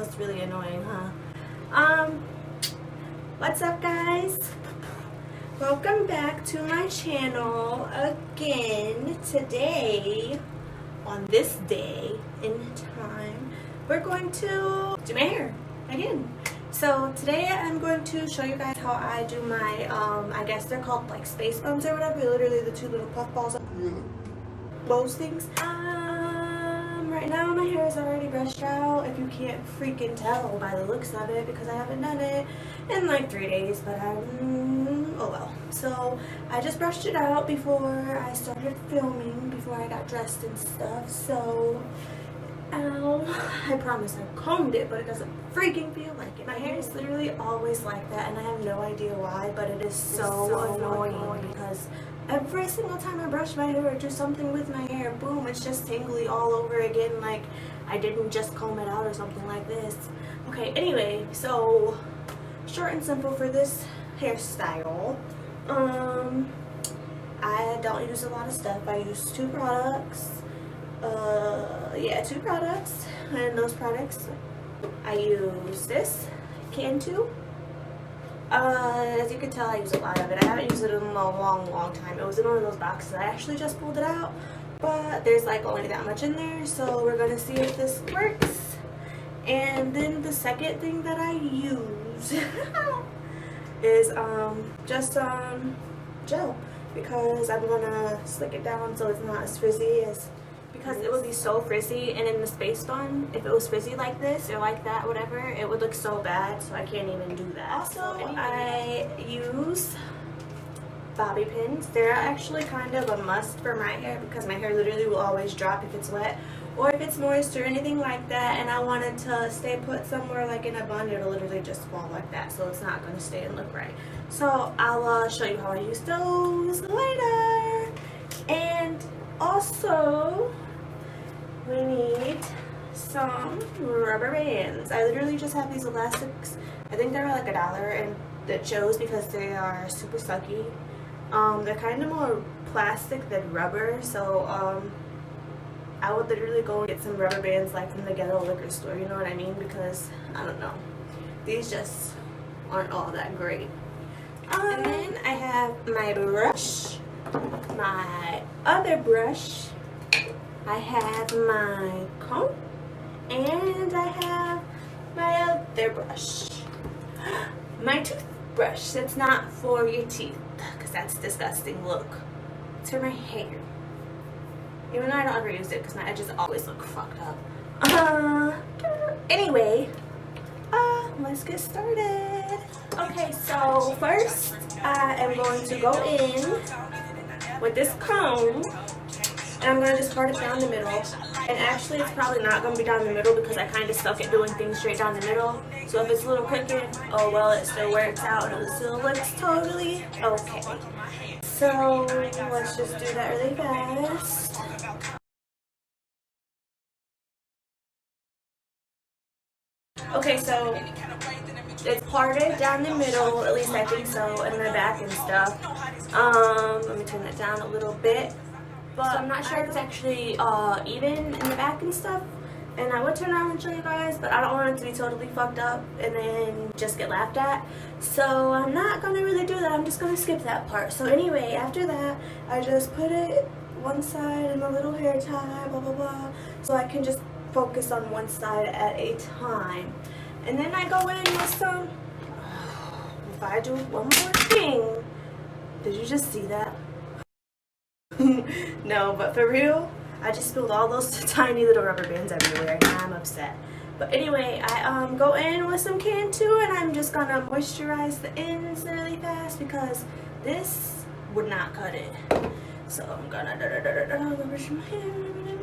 it's really annoying, huh? What's up, guys? Welcome back to my channel again. Today, on this day in time, we're going to do my hair again. So today I'm going to show you guys how I do my, I guess they're called like space buns or whatever, literally the two little puff balls, those things. Right now my hair is already brushed out, if you can't freaking tell by the looks of it, because I haven't done it in like 3 days, but oh well. So I just brushed it out before I started filming, before I got dressed and stuff. So I promise I combed it, but it doesn't freaking feel like it. My hair is literally always like that, and I have no idea why, but it is so annoying because every single time I brush my hair or do something with my hair, boom, it's just tingly all over again, like I didn't just comb it out or something like this. Okay, anyway, so short and simple for this hairstyle. I don't use a lot of stuff. I use two products. Two products, and those products I use this Cantu. As you can tell, I use a lot of it. I haven't used it in a long time. It was in one of those boxes. I actually just pulled it out, but there's like only that much in there, so we're gonna see if this works. And then the second thing that I use is just gel, because I'm gonna slick it down so it's not as frizzy as, because it would be so frizzy, and in the space bun, if it was frizzy like this or like that, whatever, it would look so bad, so I can't even do that. Also, I use bobby pins. They're actually kind of a must for my hair, because my hair literally will always drop if it's wet or if it's moist or anything like that, and I want it to stay put somewhere like in a bun. It'll literally just fall like that, so it's not going to stay and look right. So I'll show you how I use those later. And also, we need some rubber bands. I literally just have these elastics. I think they're like $1, and it shows because they are super sucky. They're kind of more plastic than rubber, so I would literally go and get some rubber bands like from the ghetto liquor store, you know what I mean? Because I don't know, these just aren't all that great. And then I have my brush, my other brush, I have my comb, and I have my other brush, my toothbrush. That's not for your teeth, because that's disgusting. Look, it's for my hair. Even though I don't ever use it, because my edges always look fucked up. Anyway, let's get started. Okay, so first I am going to go in with this comb, and I'm going to just part it down the middle. And actually, it's probably not going to be down the middle because I kind of suck at doing things straight down the middle. So if it's a little crooked, oh well, it still works out and it still looks totally okay. So let's just do that really fast. Okay, so it's parted down the middle, at least I think so, and the back and stuff. Let me turn that down a little bit. But so I'm not sure if it's actually even in the back and stuff, and I would turn around and show you guys, but I don't want it to be totally fucked up and then just get laughed at, so I'm not going to really do that. I'm just going to skip that part. So anyway, after that, I just put it one side in a little hair tie, blah blah blah, so I can just focus on one side at a time. And then I go in with some, if I do one more thing, did you just see that? No, but for real, I just spilled all those tiny little rubber bands everywhere, and I'm upset. But anyway, I go in with some Cantu, and I'm just gonna moisturize the ends really fast because this would not cut it. So I'm gonna brush my hand.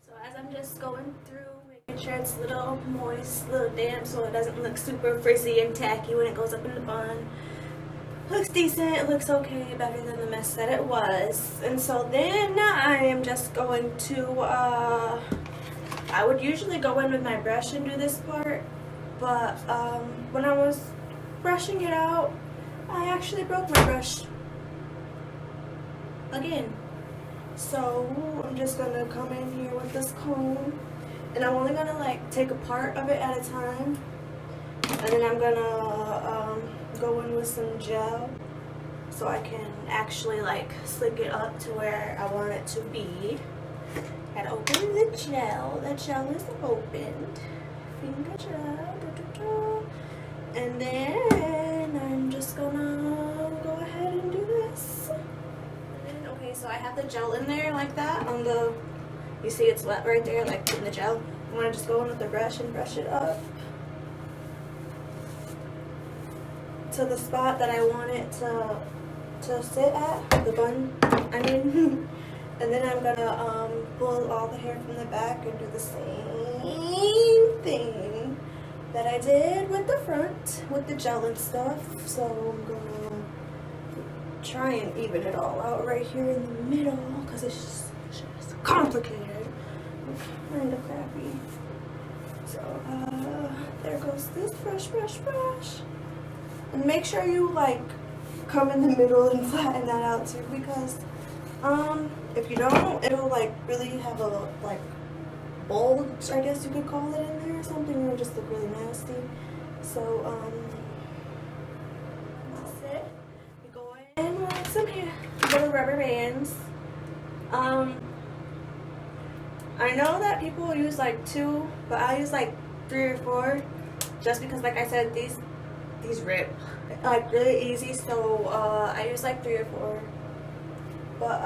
So as I'm just going through, making sure it's a little moist, a little damp, so it doesn't look super frizzy and tacky when it goes up in the bun. Looks decent, it looks okay, better than the mess that it was. And so then I am just going to, I would usually go in with my brush and do this part, but when I was brushing it out, I actually broke my brush again. So I'm just gonna come in here with this comb, and I'm only gonna like take a part of it at a time, and then I'm gonna go in with some gel so I can actually like slick it up to where I want it to be. Gotta open the gel. The gel is opened. Finger gel. And then I'm just gonna go ahead and do this. And then, okay, so I have the gel in there like that on the, you see it's wet right there, like in the gel. I'm gonna just go in with the brush and brush it up to the spot that I want it to sit at, the bun, I mean. And then I'm gonna pull all the hair from the back and do the same thing that I did with the front, with the gel and stuff. So I'm gonna try and even it all out right here in the middle, because it's just complicated. Kind of crappy. So there goes this brush. And make sure you like come in the middle and flatten that out too, because if you don't, it'll like really have a like bulge, I guess you could call it, in there or something. It'll just look really nasty. So that's it. We go in with some little rubber bands. I know that people use like 2, but I use like 3 or 4, just because, like I said, these rip like really easy. So I use like 3 or 4. But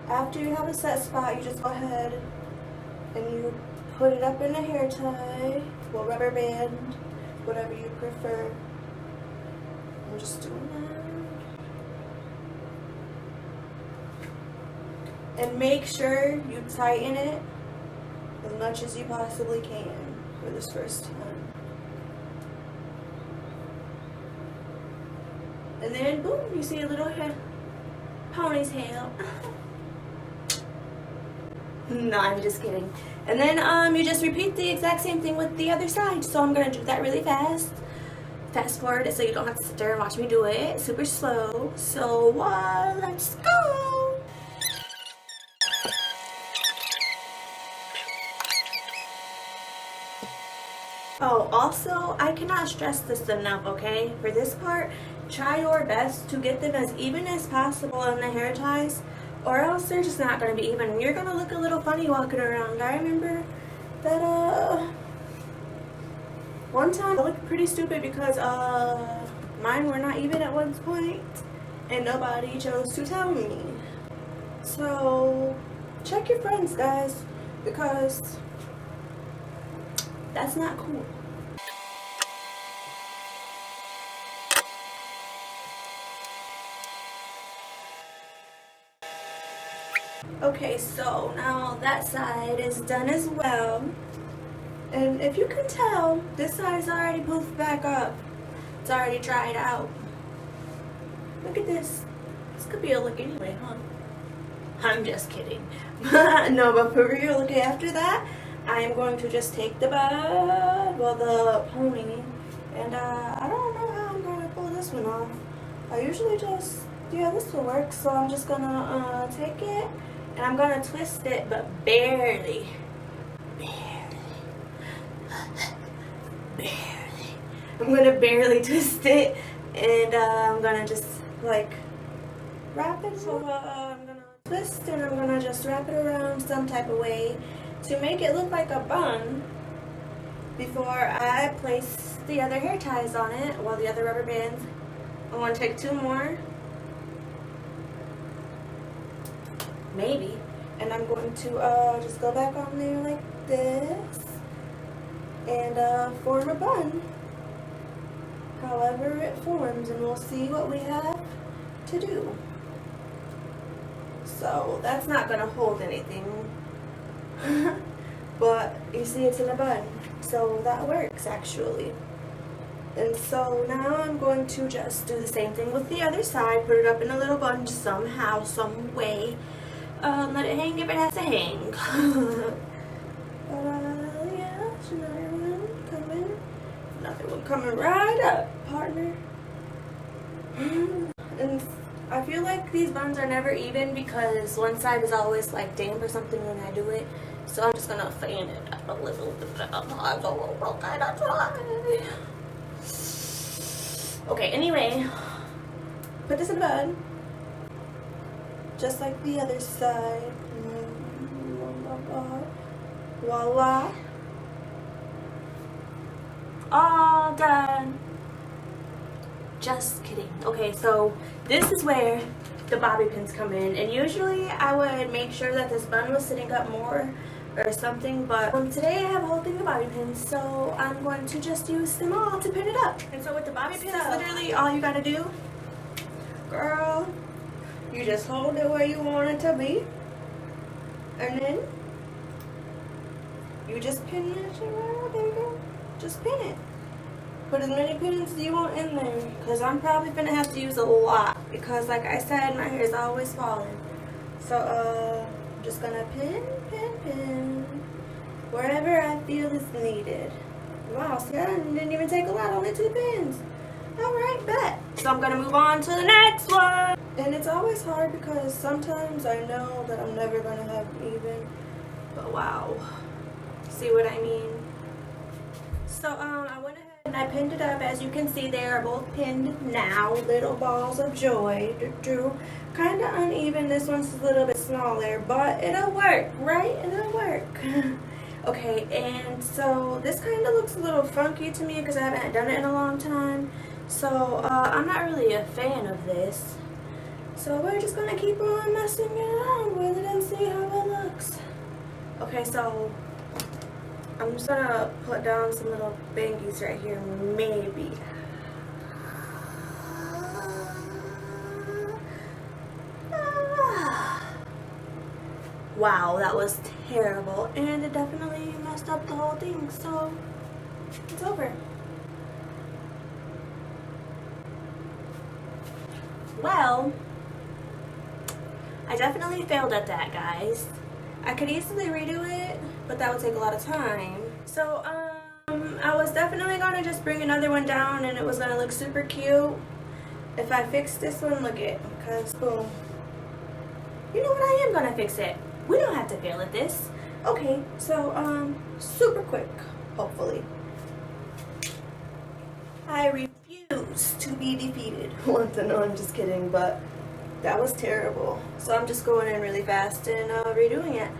after you have a set spot, you just go ahead and you put it up in a hair tie, well, rubber band, whatever you prefer. I'm just doing that. And make sure you tighten it as much as you possibly can for this first time. And then boom, you see a little hair ponytail. No, I'm just kidding. And then you just repeat the exact same thing with the other side. So I'm gonna do that really fast. Fast forward it so you don't have to sit there and watch me do it super slow. So let's go. Oh, also, I cannot stress this enough, okay? For this part, try your best to get them as even as possible in the hair ties, or else they're just not going to be even. You're going to look a little funny walking around. I remember that one time I looked pretty stupid because mine were not even at one point, and nobody chose to tell me. So check your friends, guys, because that's not cool. Okay, so now that side is done as well. And if you can tell, this side is already poofed back up. It's already dried out. Look at this. This could be a look anyway, huh? I'm just kidding. No, but for real, okay, after that, I am going to just take the bud, well, the pony, and I don't know how I'm going to pull this one off. I usually just, yeah, this will work, so I'm just going to take it, and I'm going to twist it, but barely. I'm going to barely twist it, and I'm going to just, like, wrap it. So I'm going to twist, and I'm going to just wrap it around some type of way to make it look like a bun before I place the other hair ties on it, well, the other rubber bands. I'm going to take 2 more, maybe, and I'm going to just go back on there like this and form a bun however it forms, and we'll see what we have to do. So that's not going to hold anything. But you see it's in a bun, so that works actually. And so now I'm going to just do the same thing with the other side, put it up in a little bun somehow, some way. Let it hang if it has to hang. Yeah, there's another one coming. Another one coming right up, partner. And I feel feel like these buns are never even because one side is always like damp or something when I do it. So I'm just gonna fan it a little bit. Okay, anyway, put this in the bun. Just like the other side. Voila. All done. Just kidding. Okay, so this is where the bobby pins come in, and usually I would make sure that this bun was sitting up more or something, but today I have a whole thing of bobby pins, so I'm going to just use them all to pin it up. And so with the bobby pins, literally all you gotta do, girl, you just hold it where you want it to be, and then you just pin it right there. You go. Just pin it. Put as many pins as you want in there, because I'm probably gonna have to use a lot, because like I said, my hair is always falling. So I'm just gonna pin wherever I feel is needed. Wow, see, I didn't even take a lot, only 2 pins. Alright, bet. So I'm gonna move on to the next one. And it's always hard because sometimes I know that I'm never gonna have even, but wow, see what I mean? So I went ahead and I pinned it up. As you can see, they are both pinned now. Little balls of joy. Kind of uneven. This one's a little bit smaller, but it'll work, right? It'll work. Okay, and so this kind of looks a little funky to me because I haven't done it in a long time. So I'm not really a fan of this. So we're just gonna keep on messing around with it and see how it looks. Okay, so I'm just gonna put down some little bangies right here, maybe. Wow, that was terrible, and it definitely messed up the whole thing, so it's over. Well, I definitely failed at that, guys. I could easily redo it, but that would take a lot of time. So, I was definitely gonna just bring another one down and it was gonna look super cute if I fixed this one. Look it, because boom. You know what, I am gonna fix it. We don't have to fail at this. Okay, so, super quick, hopefully. I refuse to be defeated. No, I'm just kidding, but that was terrible. So I'm just going in really fast and redoing it.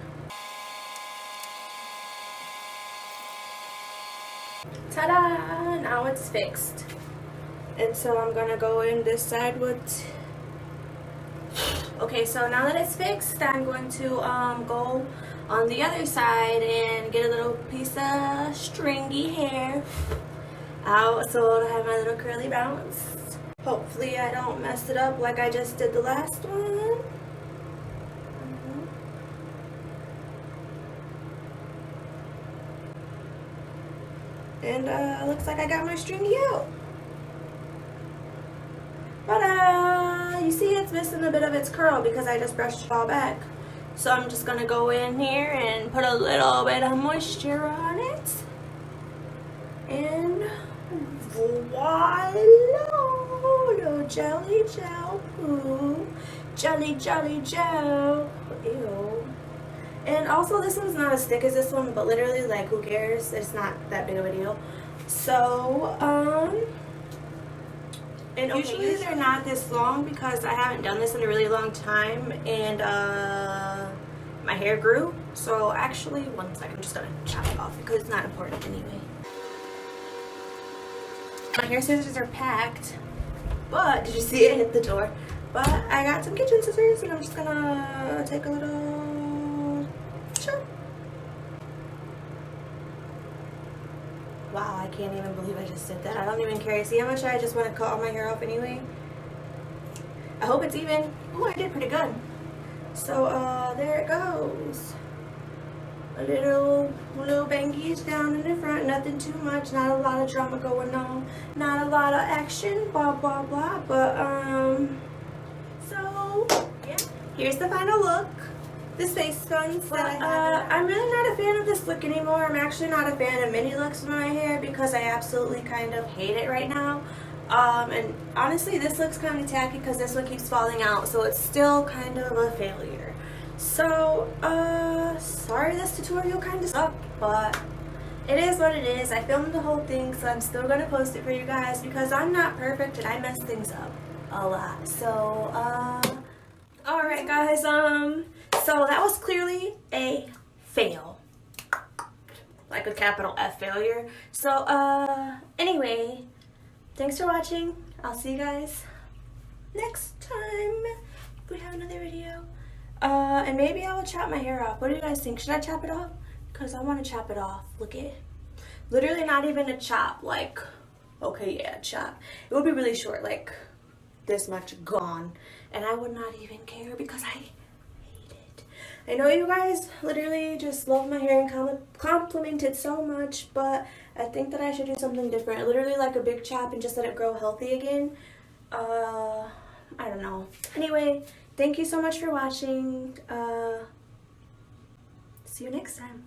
Ta-da! Now it's fixed. And so I'm gonna go in this side with... Okay, so now that it's fixed, I'm going to go on the other side and get a little piece of stringy hair out so I'll have my little curly bounce. Hopefully I don't mess it up like I just did the last one. And looks like I got my stringy out. But you see it's missing a bit of its curl because I just brushed it all back. So I'm just gonna go in here and put a little bit of moisture on it. And voila! No jelly gel poo. Jelly gel. Ew. And also this one's not as thick as this one, but literally like who cares? It's not that big of a deal. So and okay, usually they're not this long because I haven't done this in a really long time, and my hair grew. So actually, one second, I'm just gonna chop it off because it's not important anyway. My hair scissors are packed, but did you see it hit the door? But I got some kitchen scissors and I'm just gonna take a little chop. Wow, I can't even believe I just did that. I don't even care. See how much I just want to cut all my hair off anyway? I hope it's even. Oh, I did pretty good. So, there it goes. A little bangies down in the front. Nothing too much. Not a lot of drama going on. Not a lot of action. Blah, blah, blah. But, so, yeah. Here's the final look. The space buns that I have. I'm really not a fan of this look anymore. I'm actually not a fan of mini looks in my hair because I absolutely kind of hate it right now. And honestly, this looks kind of tacky because this one keeps falling out, so it's still kind of a failure. So, sorry this tutorial kind of sucked, but it is what it is. I filmed the whole thing, so I'm still going to post it for you guys because I'm not perfect and I mess things up a lot. So, alright guys, so that was clearly a fail. Like a capital F failure. So, anyway, thanks for watching. I'll see you guys next time if we have another video. And maybe I will chop my hair off. What do you guys think? Should I chop it off? Because I want to chop it off. Look at it. Literally not even a chop. Like, okay, yeah, chop. It would be really short, like this much gone. And I would not even care because I hate it. I know you guys literally just love my hair and compliment it so much, but I think that I should do something different. Literally like a big chop and just let it grow healthy again. I don't know. Anyway, thank you so much for watching. See you next time.